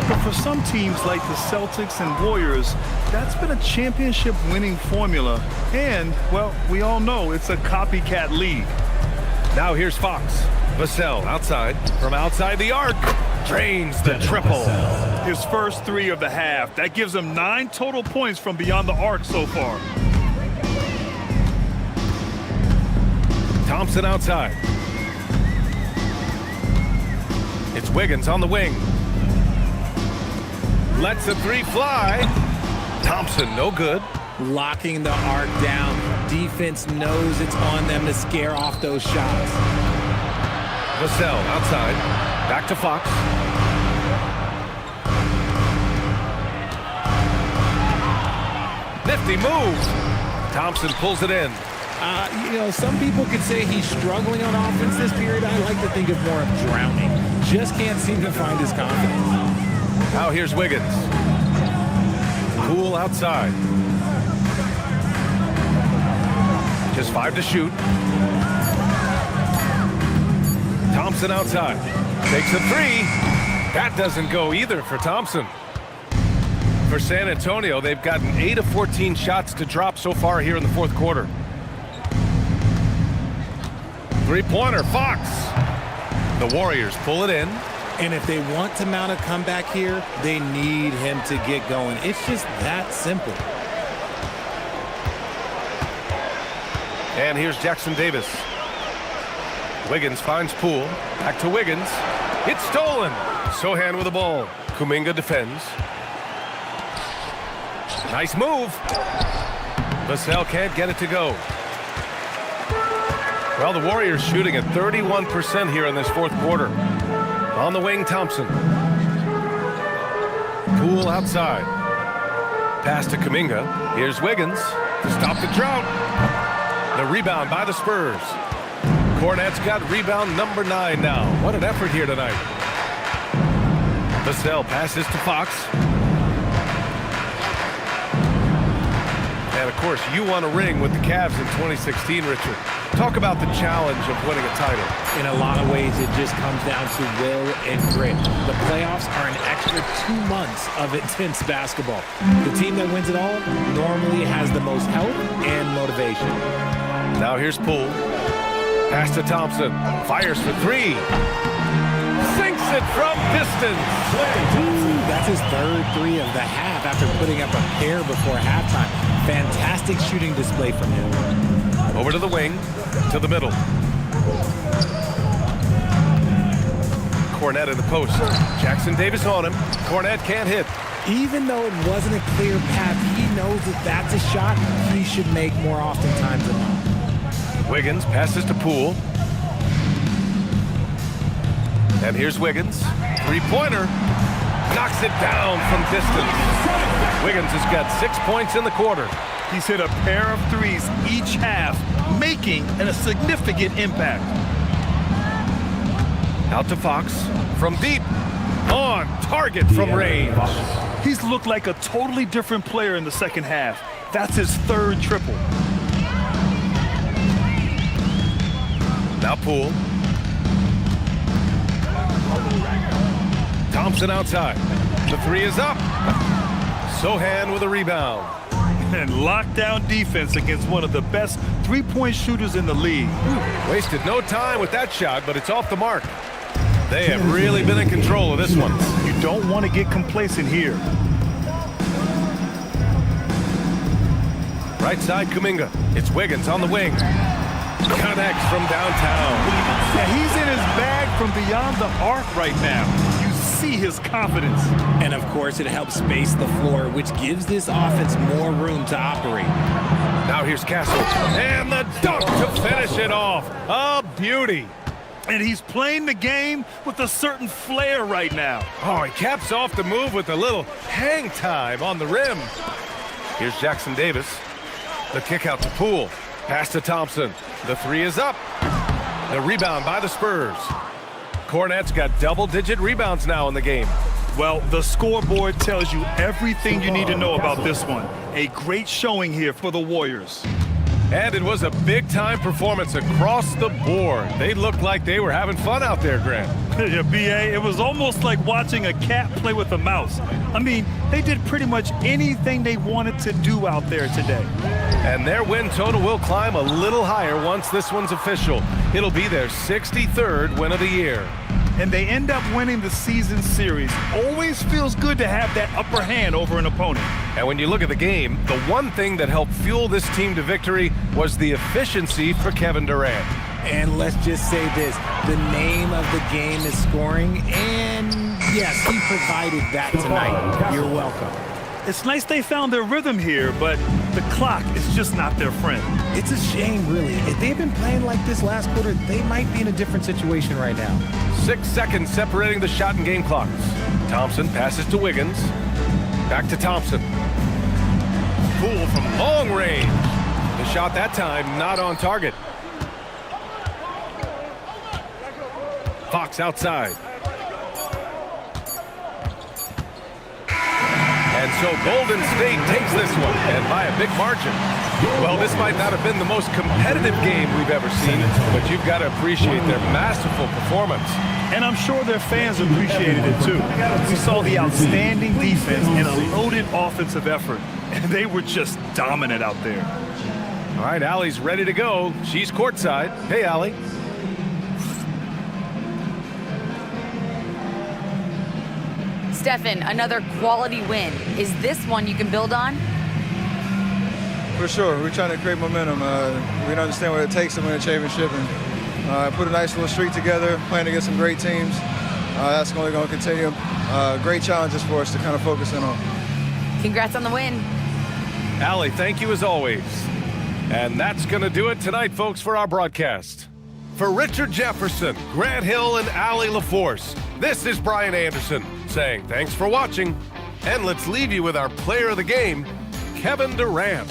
But for some teams like the Celtics and Warriors, that's been a championship-winning formula. And, well, we all know it's a copycat league. Now here's Fox. Vassell outside. From outside the arc. Drains the triple. His first 3 of the half. That gives him 9 total points from beyond the arc so far. Thompson outside. It's Wiggins on the wing. Lets the 3 fly. Thompson, no good. Locking the arc down. Defense knows it's on them to scare off those shots. Vassell outside. Back to Fox. Nifty move. Thompson pulls it in. You know, some people could say he's struggling on offense this period. I like to think of more of drowning. Just can't seem to find his confidence. Now here's Wiggins. Poole outside. Just 5 to shoot. Thompson outside. Takes a 3. That doesn't go either for Thompson. For San Antonio, they've gotten 8 of 14 shots to drop so far here in the fourth quarter. 3-pointer, Fox. The Warriors pull it in. And if they want to mount a comeback here, they need him to get going. It's just that simple. And here's Jackson Davis. Wiggins finds Poole. Back to Wiggins. It's stolen. Sohan with the ball. Kuminga defends. Nice move. Vassell can't get it to go. Well, the Warriors shooting at 31% here in this fourth quarter. On the wing, Thompson. Poole outside. Pass to Kuminga. Here's Wiggins to stop the drought. The rebound by the Spurs. Cornette's got rebound number 9 now. What an effort here tonight. Vassell passes to Fox. And, of course, you won a ring with the Cavs in 2016, Richard. Talk about the challenge of winning a title. In a lot of ways, it just comes down to will and grit. The playoffs are an extra 2 months of intense basketball. The team that wins it all normally has the most help and motivation. Now here's Poole. Pass to Thompson. Fires for 3. Sinks it from distance. Ooh, that's his third 3 of the half after putting up a pair before halftime. Fantastic shooting display from him. Over to the wing, to the middle. Cornette in the post. Jackson Davis on him. Cornette can't hit. Even though it wasn't a clear path, he knows that that's a shot he should make more oftentimes than not. Wiggins passes to Poole. And here's Wiggins. 3-pointer. Knocks it down from distance. Wiggins has got 6 points in the quarter. He's hit a pair of 3s each half, making a significant impact. Out to Fox. From deep. On target from range. He's looked like a totally different player in the second half. That's his 3rd triple. Now Poole. Thompson outside. The 3 is up. Sohan with a rebound. And lockdown defense against one of the best three-point shooters in the league. Wasted no time with that shot, but it's off the mark. They have really been in control of this one. You don't want to get complacent here. Right side, Kuminga. It's Wiggins on the wing. Connects from downtown. Yeah, he's in his bag from beyond the arc right now. You see his confidence. And of course, it helps space the floor, which gives this offense more room to operate. Now here's Castle. And the dunk to finish it off. A beauty. And he's playing the game with a certain flair right now. Oh, he caps off the move with a little hang time on the rim. Here's Jackson Davis. The kick out to Poole. Pass to Thompson. The three is up. The rebound by the Spurs. Cornette's got double-digit rebounds now in the game. Well, the scoreboard tells you everything you need to know about this one. A great showing here for the Warriors. And it was a big-time performance across the board. They looked like they were having fun out there, Grant. Yeah, B.A., it was almost like watching a cat play with a mouse. I mean, they did pretty much anything they wanted to do out there today. And their win total will climb a little higher once this one's official. It'll be their 63rd win of the year. And they end up winning the season series. Always feels good to have that upper hand over an opponent. And when you look at the game, the one thing that helped fuel this team to victory was the efficiency for Kevin Durant. And let's just say this, the name of the game is scoring, and yes, he provided that tonight. You're welcome. It's nice they found their rhythm here, but the clock is just not their friend. It's a shame, really. If they've been playing like this last quarter, they might be in a different situation right now. 6 seconds separating the shot and game clocks. Thompson passes to Wiggins. Back to Thompson. Poole from long range. The shot that time not on target. Fox outside. And so Golden State takes this one, and by a big margin. Well, this might not have been the most competitive game we've ever seen, but you've got to appreciate their masterful performance. And I'm sure their fans appreciated it too. We saw the outstanding defense and a loaded offensive effort, and they were just dominant out there. All right, Allie's ready to go. She's courtside. Hey, Allie. Stephen, another quality win. Is this one you can build on? For sure. We're trying to create momentum. We understand what it takes to win a championship and put a nice little streak together, playing against some great teams. That's only going to continue. Great challenges for us to kind of focus in on. Congrats on the win. Allie, thank you as always. And that's going to do it tonight, folks, for our broadcast. For Richard Jefferson, Grant Hill, and Allie LaForce, this is Brian Anderson saying thanks for watching, and let's leave you with our player of the game, Kevin Durant.